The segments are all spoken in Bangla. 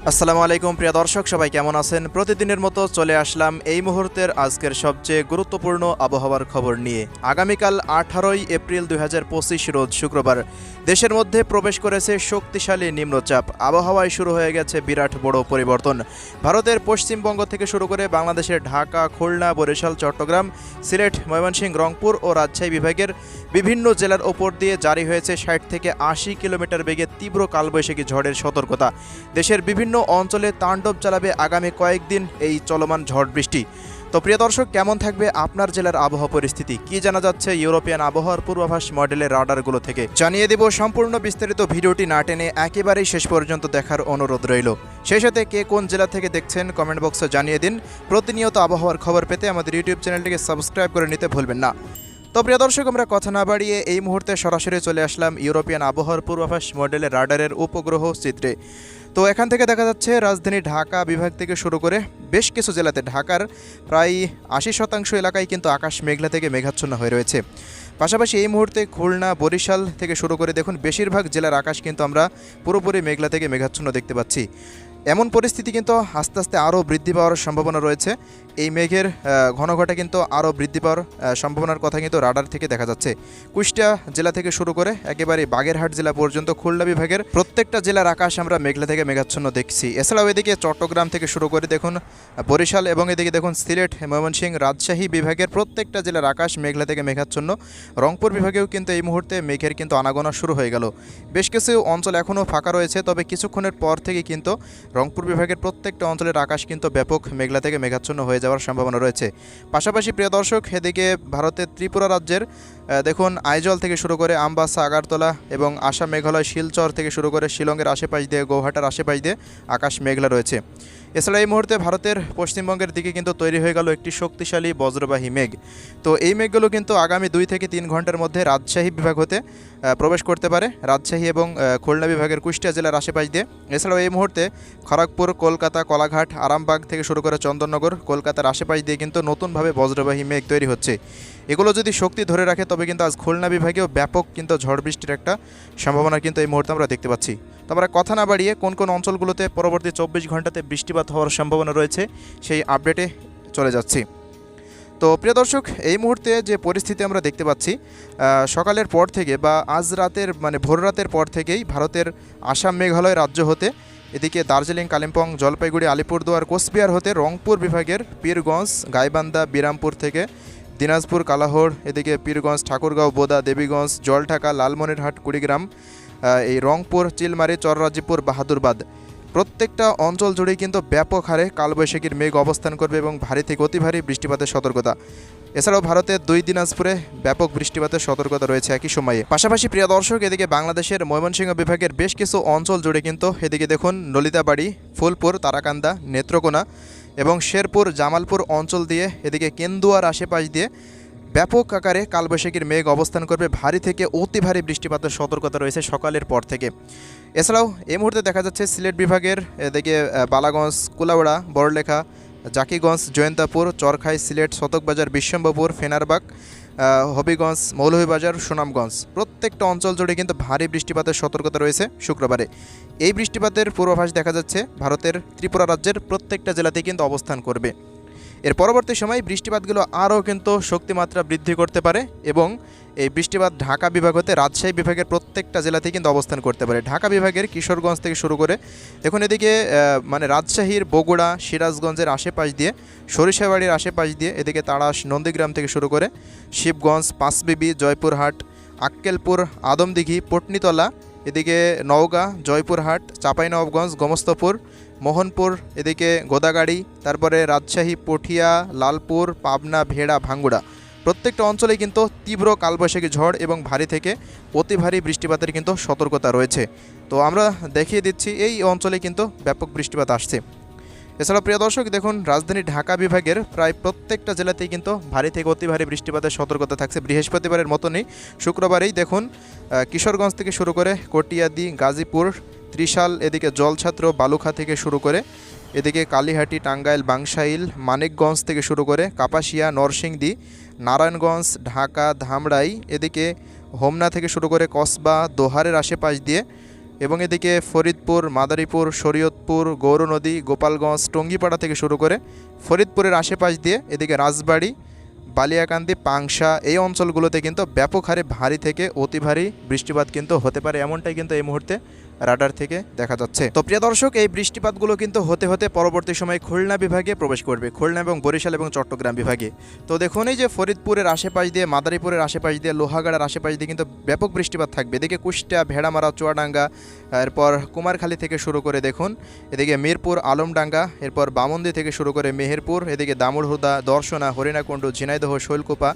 আসসালামু আলাইকুম প্রিয় দর্শক, সবাই কেমন আছেন? প্রতিদিনের মতো চলে আসলাম এই মুহূর্তের আজকের সবচেয়ে গুরুত্বপূর্ণ আবহাওয়ার খবর নিয়ে। আগামীকাল 18ই এপ্রিল 2025 রোজ শুক্রবার দেশের মধ্যে প্রবেশ করেছে শক্তিশালী নিম্নচাপ। আবহাওয়ায় শুরু হয়ে গেছে বিরাট বড় পরিবর্তন। ভারতের পশ্চিমবঙ্গ থেকে শুরু করে বাংলাদেশের ঢাকা, খুলনা, বরিশাল, চট্টগ্রাম, সিলেট, ময়মনসিংহ, রংপুর ও রাজশাহী বিভাগের বিভিন্ন জেলার ওপর দিয়ে জারি হয়েছে 60 থেকে 80 কিলোমিটার বেগে তীব্র কালবৈশাখী ঝড়ের সতর্কতা। দেশের বিভিন্ন অঞ্চলে তাণ্ডব চালাবে আগামী কয়েকদিন এই চলমান ঝড় বৃষ্টি। তো প্রিয় দর্শক, কেমন থাকবে আপনার জেলার আবহাওয়া পরিস্থিতি? কি জানা যাচ্ছে ইউরোপিয়ান আবহাওয়ার পূর্বাভাস মডেলের রাডারগুলো থেকে? জানিয়ে দেব। সম্পূর্ণ বিস্তারিত ভিডিওটি না টেনে একেবারেই শেষ পর্যন্ত দেখার অনুরোধ রইল। সেই সাথে কে কোন জেলা থেকে দেখছেন কমেন্ট বক্সে জানিয়ে দিন। প্রতিনিয়ত আবহাওয়ার খবর পেতে আমাদের ইউটিউব চ্যানেলটিকে সাবস্ক্রাইব করে নিতে ভুলবেন না। তো প্রিয় দর্শক, আমরা কথা না বাড়িয়ে এই মুহূর্তে সরাসরি চলে আসলাম ইউরোপিয়ান আবহাওয়ার পূর্বাভাস মডেলের রাডারের উপগ্রহ চিত্রে। তো এখান থেকে দেখা যাচ্ছে রাজধানী ঢাকা বিভাগ থেকে শুরু করে বেশ কিছু জেলাতে, ঢাকার প্রায় 80% এলাকায় কিন্তু আকাশ মেঘলা থেকে মেঘাচ্ছন্ন হয়ে রয়েছে। পাশাপাশি এই মুহূর্তে খুলনা, বরিশাল থেকে শুরু করে দেখুন বেশিরভাগ জেলার আকাশ কিন্তু আমরা পুরোপুরি মেঘলা থেকে মেঘাচ্ছন্ন দেখতে পাচ্ছি। এমন পরিস্থিতি কিন্তু আস্তে আস্তে আরও বৃদ্ধি পাওয়ার সম্ভাবনা রয়েছে। এই মেঘের ঘনঘটা কিন্তু আরও বৃদ্ধি পাওয়ার সম্ভাবনার কথা কিন্তু রাডার থেকে দেখা যাচ্ছে। কুষ্টিয়া জেলা থেকে শুরু করে একেবারে বাগেরহাট জেলা পর্যন্ত খুলনা বিভাগের প্রত্যেকটা জেলার আকাশ আমরা মেঘলা থেকে মেঘাচ্ছন্ন দেখছি। এছাড়াও এদিকে চট্টগ্রাম থেকে শুরু করে দেখুন বরিশাল এবং এদিকে দেখুন সিলেট, ময়মনসিংহ, রাজশাহী বিভাগের প্রত্যেকটা জেলার আকাশ মেঘলা থেকে মেঘাচ্ছন্ন। রংপুর বিভাগেও কিন্তু এই মুহূর্তে মেঘের কিন্তু আনাগোনা শুরু হয়ে গেল। বেশ কিছু অঞ্চল এখনও ফাঁকা রয়েছে, তবে কিছুক্ষণের পর থেকে কিন্তু রংপুর বিভাগের প্রত্যেকটা অঞ্চলের আকাশ কিন্তু ব্যাপক মেঘলা থেকে মেঘাচ্ছন্ন হয়ে যাওয়ার সম্ভাবনা রয়েছে। পাশাপাশি প্রিয় দর্শক, এদিকে ভারতের ত্রিপুরা রাজ্যের দেখুন আইজল থেকে শুরু করে আমবাসা, আগরতলা এবং আসাম, মেঘালয়, শিলচর থেকে শুরু করে শিলংয়ের আশেপাশ দিয়ে, গৌহাটার আশেপাশ দিয়ে আকাশ মেঘলা রয়েছে। এছাড়া এই মুহূর্তে ভারতের পশ্চিমবঙ্গের দিকে কিন্তু তৈরি হয়ে গেল একটি শক্তিশালী বজ্রবাহী মেঘ। তো এই মেঘগুলো কিন্তু আগামী 2 থেকে 3 ঘন্টার মধ্যে রাজশাহী বিভাগ হতে প্রবেশ করতে পারে, রাজশাহী এবং খুলনা বিভাগের কুষ্টিয়া জেলার আশেপাশ দিয়ে। এছাড়াও এই মুহূর্তে খড়গপুর, কলকাতা, কলাঘাট, আরামবাগ থেকে শুরু করে চন্দননগর, কলকাতার আশেপাশ দিয়ে কিন্তু নতুনভাবে বজ্রবাহী মেঘ তৈরি হচ্ছে। এগুলো যদি শক্তি ধরে রাখে তবে কিন্তু আজ খুলনা বিভাগেও ব্যাপক কিন্তু ঝড় বৃষ্টির একটা সম্ভাবনা কিন্তু এই মুহূর্তে আমরা দেখতে পাচ্ছি। তো আমরা কথা না বাড়িয়ে কোন কোন অঞ্চলগুলোতে পরবর্তী 24 ঘন্টাতে বৃষ্টিপাত হওয়ার সম্ভাবনা রয়েছে সেই আপডেটে চলে যাচ্ছি। তো প্রিয় দর্শক, এই মুহূর্তে যে পরিস্থিতি আমরা দেখতে পাচ্ছি, সকালের পর থেকে বা আজ রাতের ভোর রাতের পর থেকেই ভারতের আসাম, মেঘালয় রাজ্য হতে এদিকে দার্জিলিং, কালিম্পং, জলপাইগুড়ি, আলিপুরদুয়ার, কোচবিহার হতে রংপুর বিভাগের পীরগঞ্জ, গাইবান্ধা, বিরামপুর থেকে দিনাজপুর, কালাহোড়, এদিকে পীরগঞ্জ, ঠাকুরগাঁও, বোদা, দেবীগঞ্জ, জলঢাকা, লালমনিরহাট, কুড়িগ্রাম, এই রংপুর, চিলমারি, চররাজিপুর, বাহাদুরবাদ প্রত্যেকটা অঞ্চল জুড়েই কিন্তু ব্যাপক হারে কালবৈশাখীর মেঘ অবস্থান করবে এবং ভারী থেকে অতি ভারী বৃষ্টিপাতের সতর্কতা। এছাড়াও ভারতের 2 দিনাজপুরে ব্যাপক বৃষ্টিপাতের সতর্কতা রয়েছে একই সময়ে। পাশাপাশি প্রিয় দর্শক, এদিকে বাংলাদেশের ময়মনসিংহ বিভাগের বেশ কিছু অঞ্চল জুড়ে কিন্তু এদিকে দেখুন নলিতাবাড়ি, ফুলপুর, তারাকান্দা, নেত্রকোনা এবং শেরপুর, জামালপুর অঞ্চল দিয়ে এদিকে কেন্দুয়ার আশেপাশ দিয়ে ব্যাপক আকারে কালবৈশাখীর মেঘ অবস্থান করবে। ভারী থেকে অতি ভারী বৃষ্টিপাতের সতর্কতা রয়েছে সকালের পর থেকে। এছাড়াও এই মুহূর্তে দেখা যাচ্ছে সিলেট বিভাগের এদিকে বালাগঞ্জ, কুলাউড়া, বড়লেখা, জাকিগঞ্জ, জয়ন্তাপুর, চরখাই, সিলেট, শতকবাজার, বিশ্বম্বরপুর, ফেনারবাগ, হবিগঞ্জ, মৌলভীবাজার, সুনামগঞ্জ প্রত্যেকটা অঞ্চল জুড়ে কিন্তু ভারী বৃষ্টিপাতের সতর্কতা রয়েছে শুক্রবারে। এই বৃষ্টিপাতের পূর্বাভাস দেখা যাচ্ছে ভারতের ত্রিপুরা রাজ্যের প্রত্যেকটা জেলাতেই কিন্তু অবস্থান করবে। এর পরবর্তী সময় বৃষ্টিপাতগুলো আরও কিন্তু শক্তিমাত্রা বৃদ্ধি করতে পারে এবং এই বৃষ্টিপাত ঢাকা বিভাগ হতে রাজশাহী বিভাগের প্রত্যেকটা জেলাতেই কিন্তু অবস্থান করতে পারে। ঢাকা বিভাগের কিশোরগঞ্জ থেকে শুরু করে দেখুন এদিকে রাজশাহীর বগুড়া, সিরাজগঞ্জের আশেপাশ দিয়ে, সরিষাবাড়ির আশেপাশ দিয়ে, এদিকে তাড়াশ, নন্দীগ্রাম থেকে শুরু করে শিবগঞ্জ, পাঁচবিবি, জয়পুরহাট, আক্কেলপুর, আদমদিঘি, পটনীতলা, এদিকে নওগাঁ, জয়পুরহাট, চাঁপাইনবাবগঞ্জ, গোমস্তপুর, মোহনপুর, এদিকে গোদাগাড়ি, তারপরে রাজশাহী, পটিয়া, লালপুর, পাবনা, ভেড়া, ভাঙ্গুড়া প্রত্যেকটা অঞ্চলে কিন্তু তীব্র কালবৈশাখী ঝড় এবং ভারী থেকে অতি ভারী বৃষ্টিপাতের কিন্তু সতর্কতা রয়েছে। তো আমরা দেখিয়ে দিচ্ছি এই অঞ্চলে কিন্তু ব্যাপক বৃষ্টিপাত আসছে। এছাড়া প্রিয় দর্শক দেখুন রাজধানী ঢাকা বিভাগের প্রায় প্রত্যেকটা জেলাতেই কিন্তু ভারী থেকে অতি ভারী বৃষ্টিপাতের সতর্কতা থাকছে। বৃহস্পতিবারের মতনই শুক্রবারেই দেখুন কিশোরগঞ্জ থেকে শুরু করে কটিয়াদি, গাজীপুর, ত্রিশাল, এদিকে জলছাত্র, বালুখা থেকে শুরু করে এদিকে কালীহাটি, টাঙ্গাইল, বাংশাইল, মানিকগঞ্জ থেকে শুরু করে কাপাসিয়া, নরসিংদী, নারায়ণগঞ্জ, ঢাকা, ধামরাই, এদিকে হোমনা থেকে শুরু করে কসবা, দোহারের আশেপাশ দিয়ে এবং এদিকে ফরিদপুর, মাদারীপুর, শরীয়তপুর, গৌরনদী, গোপালগঞ্জ, টঙ্গিপাড়া থেকে শুরু করে ফরিদপুরের আশেপাশ দিয়ে এদিকে রাজবাড়ী, বালিয়াকান্দি, পাংশা এই অঞ্চলগুলোতে কিন্তু ব্যাপক হারে ভারী থেকে অতি ভারী বৃষ্টিপাত কিন্তু হতে পারে, এমনটাই কিন্তু এই মুহূর্তে রাডার থেকে দেখা যাচ্ছে। তো প্রিয় দর্শক, এই বৃষ্টিপাতগুলো কিন্তু হতে হতে পরবর্তী সময়ে খুলনা বিভাগে প্রবেশ করবে, খুলনা এবং বরিশাল এবং চট্টগ্রাম বিভাগে। তো দেখুন এই যে ফরিদপুরের আশেপাশ দিয়ে, মাদারীপুরের আশেপাশ দিয়ে, লোহাগাড়ার আশেপাশ দিয়ে কিন্তু ব্যাপক বৃষ্টিপাত থাকবে। এদিকে কুষ্টিয়া, ভেড়ামারা, চুয়াডাঙ্গা, এরপর কুমারখালী থেকে শুরু করে দেখুন এদিকে মিরপুর, আলমডাঙ্গা, এরপর বামন্দি থেকে শুরু করে মেহেরপুর, এদিকে দামুড়হুদা, দর্শনা, হরিণাকুণ্ডু, ঝিনাইদহ, শৈলকুপা,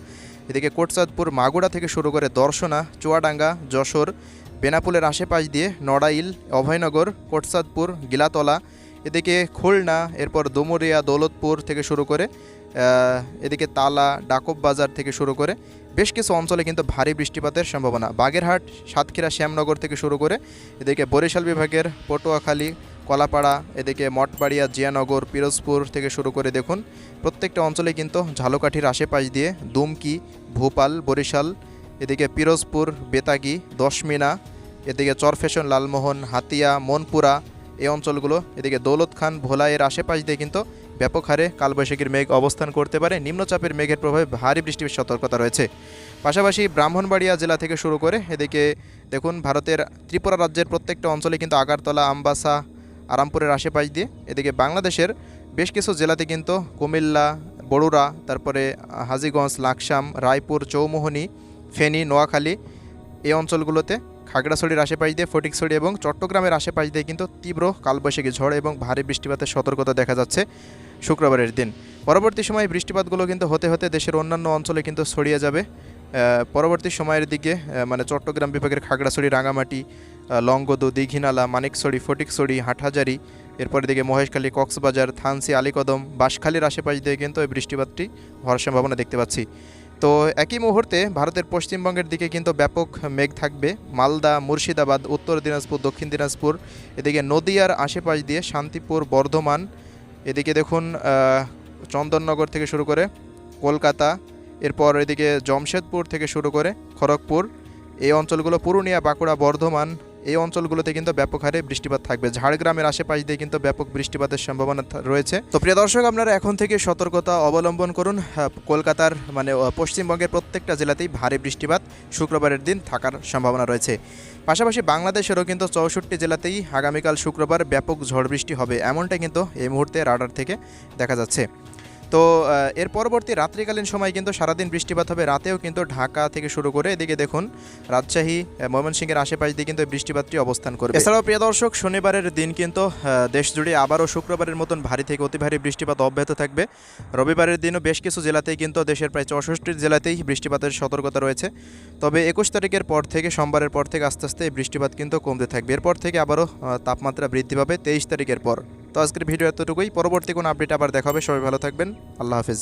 এদিকে কোটচাঁদপুর, মাগুরা থেকে শুরু করে দর্শনা, চুয়াডাঙ্গা, যশোর, বেনাপুলের আশেপাশ দিয়ে নড়াইল, অভয়নগর, কোটচাঁদপুর, গিলাতলা, এদিকে খুলনা, এরপর ডুমুরিয়া, দৌলতপুর থেকে শুরু করে এদিকে তালা, ডাকব বাজার থেকে শুরু করে বেশ কিছু অঞ্চলে কিন্তু ভারী বৃষ্টিপাতের সম্ভাবনা। বাগেরহাট, সাতক্ষীরা, শ্যামনগর থেকে শুরু করে এদিকে বরিশাল বিভাগের পটুয়াখালী, কলাপাড়া, এদিকে মঠবাড়িয়া, জিয়ানগর, পিরোজপুর থেকে শুরু করে দেখুন প্রত্যেকটা অঞ্চলে কিন্তু ঝালকাঠির আশেপাশ দিয়ে দুমকি, ভোপাল, বরিশাল, এদিকে পিরোজপুর, বেতাগী, দশমিনা, এদিকে চরফেশন, লালমোহন, হাতিয়া, মনপুরা এই অঞ্চলগুলো, এদিকে দৌলতখান, ভোলাইয়ের আশেপাশ দিয়ে কিন্তু ব্যাপক হারে কালবৈশাখীর মেঘ অবস্থান করতে পারে। নিম্নচাপের মেঘের প্রভাবে ভারী বৃষ্টির সতর্কতা রয়েছে। পাশাপাশি ব্রাহ্মণবাড়িয়া জেলা থেকে শুরু করে এদিকে দেখুন ভারতের ত্রিপুরা রাজ্যের প্রত্যেকটা অঞ্চলে কিন্তু আগারতলা, আমবাসা, আরামপুরের আশেপাশ দিয়ে, এদিকে বাংলাদেশের বেশ কিছু জেলাতে কিন্তু কুমিল্লা, বড়ুরা, তারপরে হাজীগঞ্জ, লাকসাম, রায়পুর, চৌমোহনী, ফেনী, নোয়াখালী এই অঞ্চলগুলোতে, খাগড়াছড়ির আশেপাশ দিয়ে, ফটিকছড়ি এবং চট্টগ্রামের আশেপাশ দিয়ে কিন্তু তীব্র কালবৈশাখী ঝড় এবং ভারী বৃষ্টিপাতের সতর্কতা দেখা যাচ্ছে শুক্রবারের দিন। পরবর্তী সময়ে বৃষ্টিপাতগুলো কিন্তু হতে হতে দেশের অন্যান্য অঞ্চলে কিন্তু ছড়িয়ে যাবে পরবর্তী সময়ের দিকে, মানে চট্টগ্রাম বিভাগের খাগড়াছড়ি, রাঙামাটি, লংগদু, দীঘিনালা, মানিকছড়ি, ফটিকছড়ি, হাটহাজারি, এরপর দিকে মহেশখালী, কক্সবাজার, থানসি, আলীকদম, বাঁশখালীর আশেপাশ দিয়ে কিন্তু এই বৃষ্টিপাতটি হওয়ার সম্ভাবনা দেখতে পাচ্ছি। তো একই মুহূর্তে ভারতের পশ্চিমবঙ্গের দিকে কিন্তু ব্যাপক মেঘ থাকবে। মালদা, মুর্শিদাবাদ, উত্তর দিনাজপুর, দক্ষিণ দিনাজপুর, এদিকে নদিয়ার আশেপাশ দিয়ে শান্তিপুর, বর্ধমান, এদিকে দেখুন চন্দননগর থেকে শুরু করে কলকাতা, এরপর এদিকে জমশেদপুর থেকে শুরু করে খড়গপুর এই অঞ্চলগুলো, পুরুলিয়া, বাঁকুড়া, বর্ধমান এই অঞ্চলগুলোতে কিন্তু ব্যাপক হারে বৃষ্টিপাত থাকবে। ঝাড়গ্রামের আশেপাশ দিয়ে কিন্তু ব্যাপক বৃষ্টিপাতের সম্ভাবনা রয়েছে। তো প্রিয় দর্শক, আপনারা এখন থেকে সতর্কতা অবলম্বন করুন। কলকাতার মানে পশ্চিমবঙ্গের প্রত্যেকটা জেলাতেই ভারী বৃষ্টিপাত শুক্রবারের দিন থাকার সম্ভাবনা রয়েছে। পাশাপাশি বাংলাদেশেরও কিন্তু 64 জেলাতেই আগামীকাল শুক্রবার ব্যাপক ঝড় বৃষ্টি হবে, এমনটা কিন্তু এই মুহূর্তে রাডার থেকে দেখা যাচ্ছে। তো এর পরবর্তী রাত্রিকালীন সময় কিন্তু সারাদিন বৃষ্টিপাত হবে, রাতেও কিন্তু ঢাকা থেকে শুরু করে এদিকে দেখুন রাজশাহী, ময়মনসিংহের আশেপাশ দিয়ে কিন্তু বৃষ্টিপাতটি অবস্থান করবে। এছাড়াও প্রিয় দর্শক, শনিবারের দিন কিন্তু দেশ জুড়ে আবারও শুক্রবারের মতন ভারী থেকে অতি ভারী বৃষ্টিপাত অব্যাহত থাকবে। রবিবারের দিনও বেশ কিছু জেলাতেই কিন্তু দেশের প্রায় 64 জেলাতেই বৃষ্টিপাতের সতর্কতা রয়েছে। তবে 21 তারিখের পর থেকে, সোমবারের পর থেকে আস্তে আস্তে এই বৃষ্টিপাত কিন্তু কমতে থাকবে। এরপর থেকে আবারও তাপমাত্রা বৃদ্ধি পাবে 23 তারিখের পর। তো আজকের ভিডিও এতটুকুই, পরবর্তী কোনো আপডেট আবার দেখা হবে। সবাই ভালো থাকবেন, আল্লাহ হাফেজ।